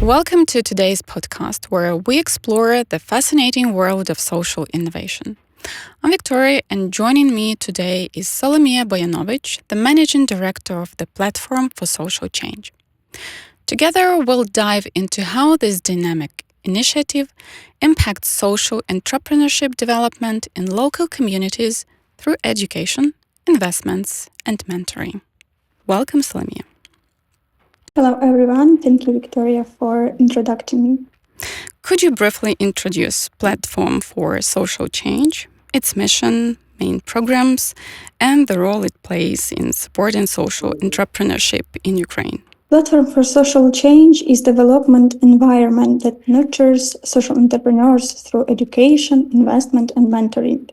Welcome to today's podcast, where we explore the fascinating world of social innovation. I'm Victoria, and joining me today is Solomiia Boianovych, the Managing Director of the Platform for Social Change. Together, we'll dive into how this dynamic initiative impacts social entrepreneurship development in local communities through education, investments, and mentoring. Welcome, Solomiia. Hello, everyone. Thank you, Victoria, for introducing me. Could you briefly introduce Platform for Social Change, its mission, main programs, and the role it plays in supporting social entrepreneurship in Ukraine? Platform for Social Change is a development environment that nurtures social entrepreneurs through education, investment, and mentoring.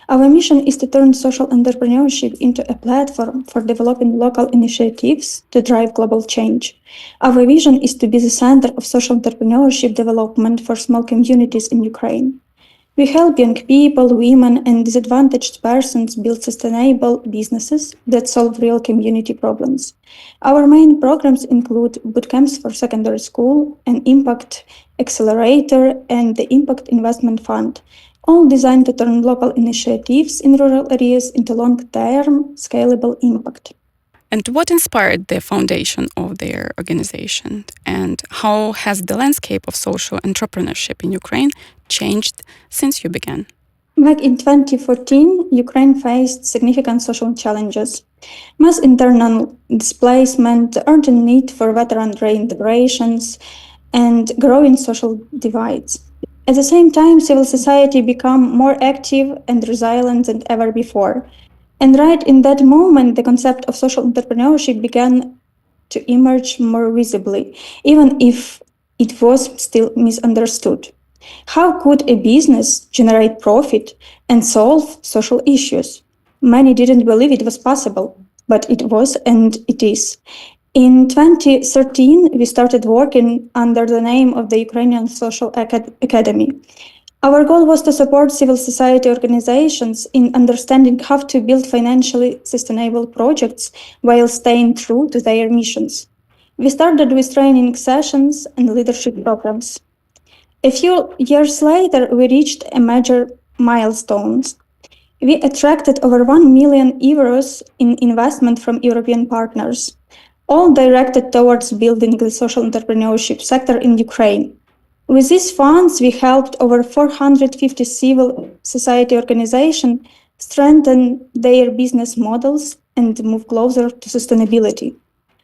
Our mission is to turn social entrepreneurship into a platform for developing local initiatives to drive global change. Our vision is to be the center of social entrepreneurship development for small communities in Ukraine. We help young people, women, and disadvantaged persons build sustainable businesses that solve real community problems. Our main programs include bootcamps for secondary school, an impact accelerator, and the Impact Investment Fund, all designed to turn local initiatives in rural areas into long-term, scalable impact. And what inspired the foundation of their organization? And how has the landscape of social entrepreneurship in Ukraine changed since you began? Back in 2014, Ukraine faced significant social challenges. Mass internal displacement, urgent need for veteran reintegrations, and growing social divides. At the same time, civil society became more active and resilient than ever before. And right in that moment, the concept of social entrepreneurship began to emerge more visibly, even if it was still misunderstood. How could a business generate profit and solve social issues? Many didn't believe it was possible, but it was and it is. In 2013, we started working under the name of the Ukrainian Social Academy. Our goal was to support civil society organizations in understanding how to build financially sustainable projects while staying true to their missions. We started with training sessions and leadership programs. A few years later, we reached a major milestone. We attracted over 1 million euros in investment from European partners, all directed towards building the social entrepreneurship sector in Ukraine. With these funds, we helped over 450 civil society organizations strengthen their business models and move closer to sustainability.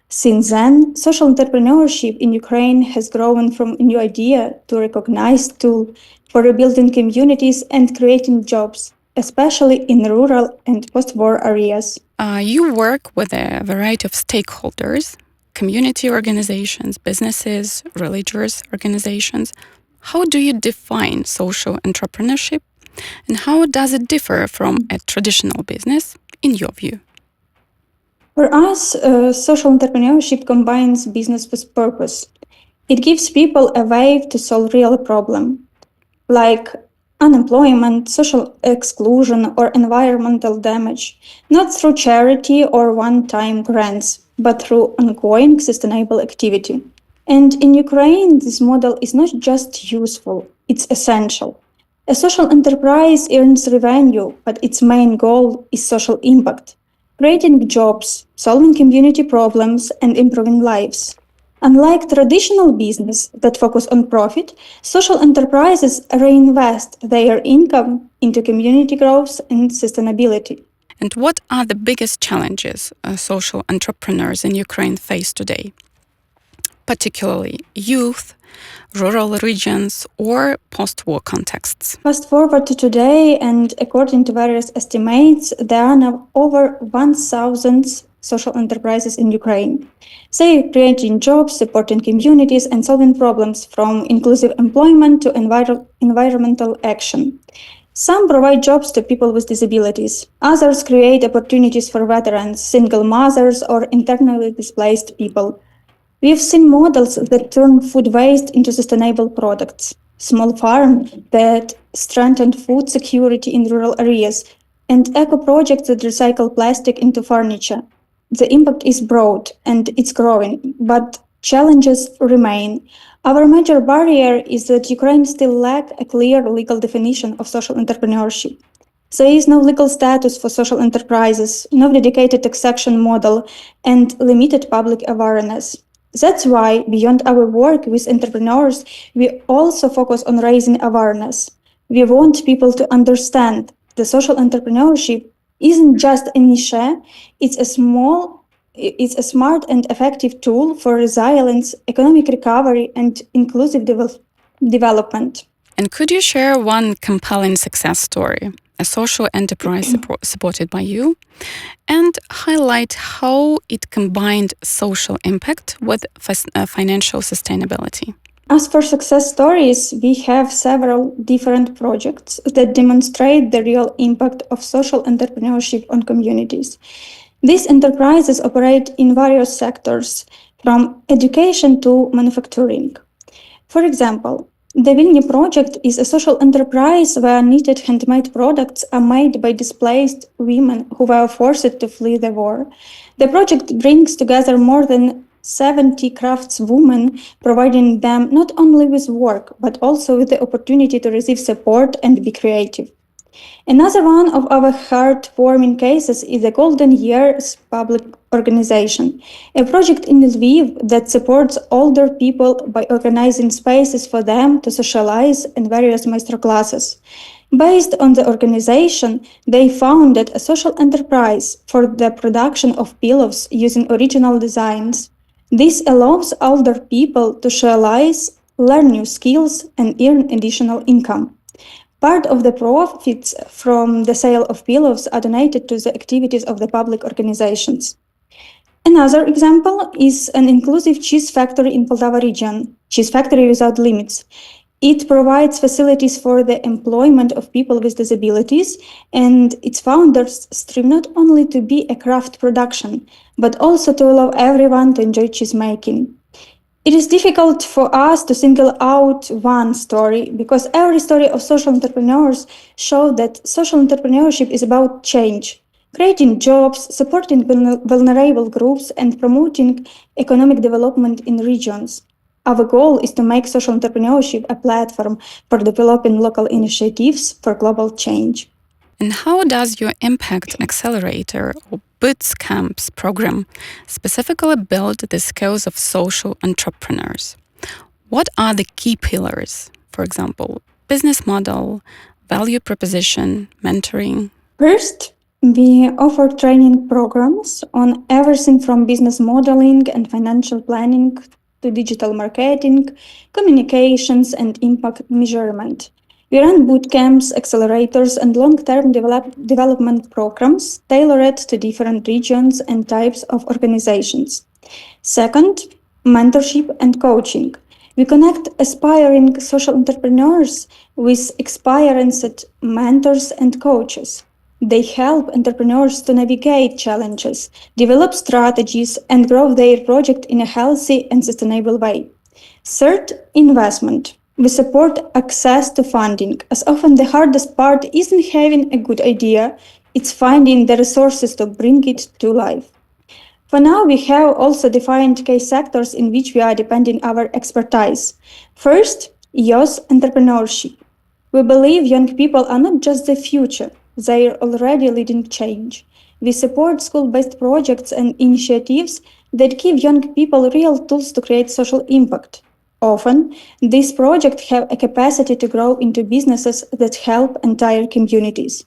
Since then, social entrepreneurship in Ukraine has grown from a new idea to a recognized tool for rebuilding communities and creating jobs, especially in rural and post-war areas. You work with a variety of stakeholders, community organizations, businesses, religious organizations. How do you define social entrepreneurship, and how does it differ from a traditional business, in your view? For us, social entrepreneurship combines business with purpose. It gives people a way to solve real problems, like unemployment, social exclusion, or environmental damage, not through charity or one-time grants, but through ongoing sustainable activity. And in Ukraine, this model is not just useful, it's essential. A social enterprise earns revenue, but its main goal is social impact, creating jobs, solving community problems, and improving lives. Unlike traditional business that focus on profit, social enterprises reinvest their income into community growth and sustainability. And what are the biggest challenges social entrepreneurs in Ukraine face today, particularly youth, rural regions, or post-war contexts? Fast forward to today, and according to various estimates, there are now over 1,000 social enterprises in Ukraine. They are creating jobs, supporting communities, and solving problems from inclusive employment to environmental action. Some provide jobs to people with disabilities. Others create opportunities for veterans, single mothers, or internally displaced people. We've seen models that turn food waste into sustainable products, small farms that strengthen food security in rural areas, and eco projects that recycle plastic into furniture. The impact is broad and it's growing, but Challenges remain. Our major barrier is that Ukraine still lacks a clear legal definition of social entrepreneurship. There is no legal status for social enterprises, no dedicated taxation model, and limited public awareness. That's why, beyond our work with entrepreneurs, we also focus on raising awareness. We want people to understand the social entrepreneurship isn't just a niche, it's a small it's a smart and effective tool for resilience, economic recovery, and inclusive development. And could you share one compelling success story, a social enterprise supported by you, and highlight how it combined social impact with financial sustainability? As for success stories, we have several different projects that demonstrate the real impact of social entrepreneurship on communities. These enterprises operate in various sectors, from education to manufacturing. For example, the Vilni project is a social enterprise where knitted handmade products are made by displaced women who were forced to flee the war. The project brings together more than 70 craftswomen, providing them not only with work, but also with the opportunity to receive support and be creative. Another one of our heartwarming cases is the Golden Years Public Organization, a project in Lviv that supports older people by organizing spaces for them to socialize and various masterclasses. Based on the organization, they founded a social enterprise for the production of pillows using original designs. This allows older people to socialize, learn new skills, and earn additional income. Part of the profits from the sale of pillows are donated to the activities of the public organizations. Another example is an inclusive cheese factory in Poltava region, Cheese Factory Without Limits. It provides facilities for the employment of people with disabilities, and its founders strive not only to be a craft production, but also to allow everyone to enjoy cheese making. It is difficult for us to single out one story because every story of social entrepreneurs shows that social entrepreneurship is about change, creating jobs, supporting vulnerable groups, and promoting economic development in regions. Our goal is to make social entrepreneurship a platform for developing local initiatives for global change. And how does your Impact Accelerator or Boots Camps program specifically build the skills of social entrepreneurs? What are the key pillars? For example, business model, value proposition, mentoring? First, we offer training programs on everything from business modeling and financial planning to digital marketing, communications, and impact measurement. We run boot camps, accelerators, and long-term development programs tailored to different regions and types of organizations. Second, mentorship and coaching. We connect aspiring social entrepreneurs with experienced mentors and coaches. They help entrepreneurs to navigate challenges, develop strategies, and grow their project in a healthy and sustainable way. Third, investment. We support access to funding, as often the hardest part isn't having a good idea, it's finding the resources to bring it to life. For now, we have also defined key sectors in which we are depending our expertise. First, youth entrepreneurship. We believe young people are not just the future, they are already leading change. We support school-based projects and initiatives that give young people real tools to create social impact. Often, these projects have a capacity to grow into businesses that help entire communities.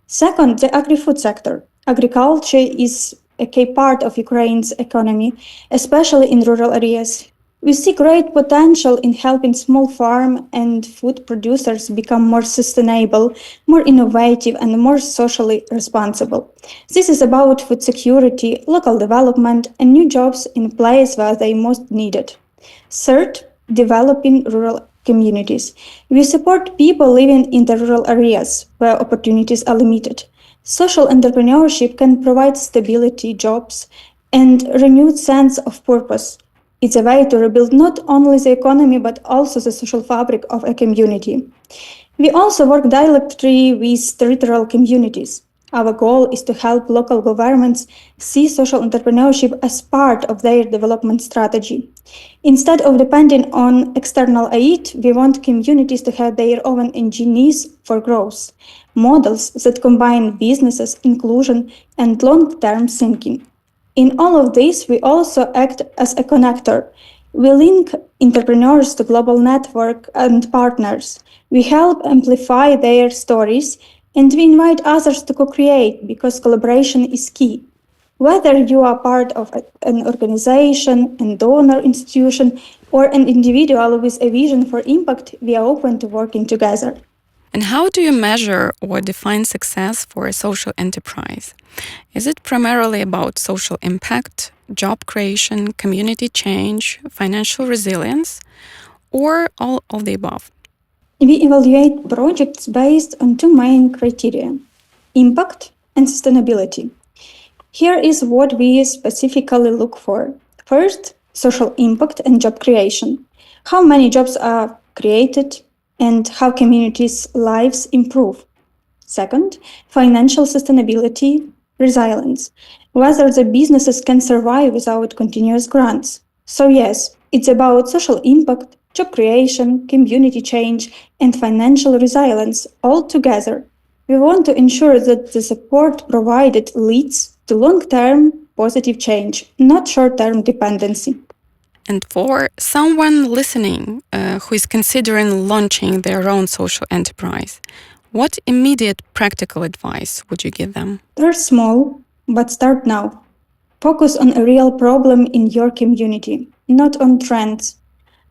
Second, the agri-food sector. Agriculture is a key part of Ukraine's economy, especially in rural areas. We see great potential in helping small farm and food producers become more sustainable, more innovative, and more socially responsible. This is about food security, local development, and new jobs in places where they most needed. Third, developing rural communities. We support people living in the rural areas where opportunities are limited. Social entrepreneurship can provide stability, jobs, and renewed sense of purpose. It's a way to rebuild not only the economy but also the social fabric of a community. We also work directly with territorial communities. Our goal is to help local governments see social entrepreneurship as part of their development strategy. Instead of depending on external aid, we want communities to have their own engineers for growth, models that combine businesses, inclusion, and long term thinking. In all of this, we also act as a connector. We link entrepreneurs to global network and partners. We help amplify their stories and we invite others to co-create because collaboration is key. Whether you are part of an organization, a donor institution, or an individual with a vision for impact, we are open to working together. And how do you measure or define success for a social enterprise? Is it primarily about social impact, job creation, community change, financial resilience, or all of the above? We evaluate projects based on two main criteria: impact and sustainability. Here is what we specifically look for. First, social impact and job creation. How many jobs are created and how communities' lives improve. Second, financial sustainability, resilience. Whether the businesses can survive without continuous grants. So yes, it's about social impact, job creation, community change, and financial resilience all together. We want to ensure that the support provided leads to long-term positive change, not short-term dependency. And for someone listening who is considering launching their own social enterprise, what immediate practical advice would you give them? Start small, but start now. Focus on a real problem in your community, not on trends.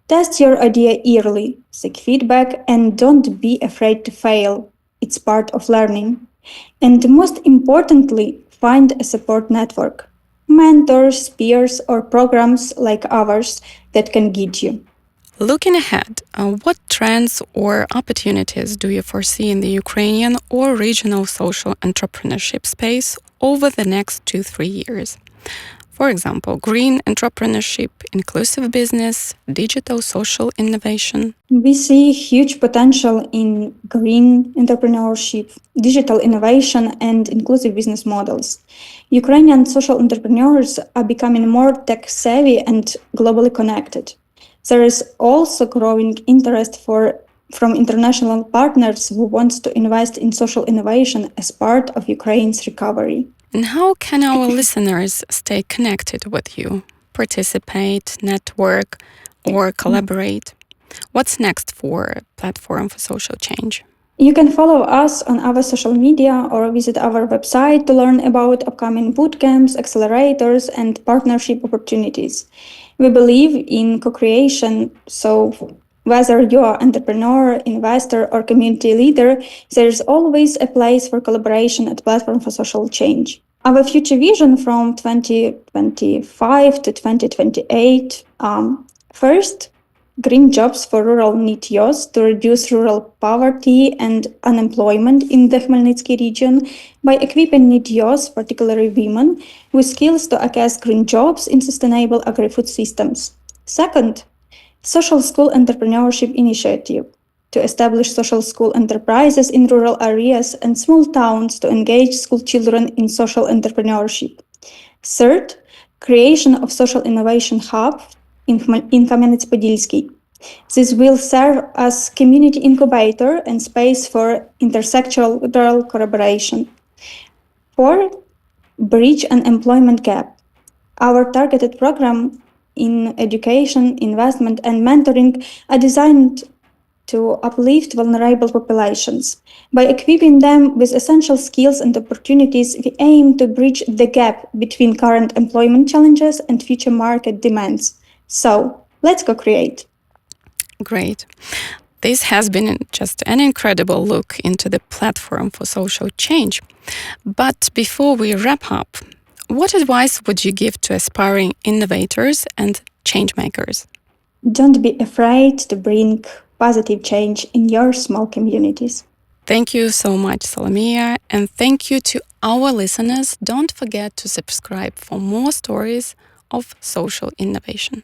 Test your idea early, seek feedback, and don't be afraid to fail. It's part of learning. And most importantly, find a support network. Mentors, peers, or programs like ours that can guide you. Looking ahead, what trends or opportunities do you foresee in the Ukrainian or regional social entrepreneurship space over the next 2-3 years? For example, green entrepreneurship, inclusive business, digital social innovation. We see huge potential in green entrepreneurship, digital innovation, and inclusive business models. Ukrainian social entrepreneurs are becoming more tech savvy and globally connected. There is also growing interest from international partners who want to invest in social innovation as part of Ukraine's recovery. And how can our listeners stay connected with you, participate, network, or collaborate? What's next for Platform for Social Change? You can follow us on our social media or visit our website to learn about upcoming bootcamps, accelerators, and partnership opportunities. We believe in co-creation, so whether you are an entrepreneur, investor, or community leader, there's always a place for collaboration at Platform for Social Change. Our future vision from 2025 to 2028, first, green jobs for rural NITYOs to reduce rural poverty and unemployment in the Khmelnytsky region by equipping NITYOs, particularly women, with skills to access green jobs in sustainable agri-food systems. Second, social school entrepreneurship initiative to establish social school enterprises in rural areas and small towns to engage school children in social entrepreneurship. Third, creation of social innovation hub in Kamyanets-Podilsky. This will serve as community incubator and space for intersectoral collaboration. Fourth, bridge an employment gap. Our targeted program in education, investment, and mentoring are designed to uplift vulnerable populations. By equipping them with essential skills and opportunities, we aim to bridge the gap between current employment challenges and future market demands. So, let's co-create. Great. This has been just an incredible look into the Platform for Social Change. But before we wrap up, what advice would you give to aspiring innovators and changemakers? Don't be afraid to bring positive change in your small communities. Thank you so much, Solomiia, and thank you to our listeners. Don't forget to subscribe for more stories of social innovation.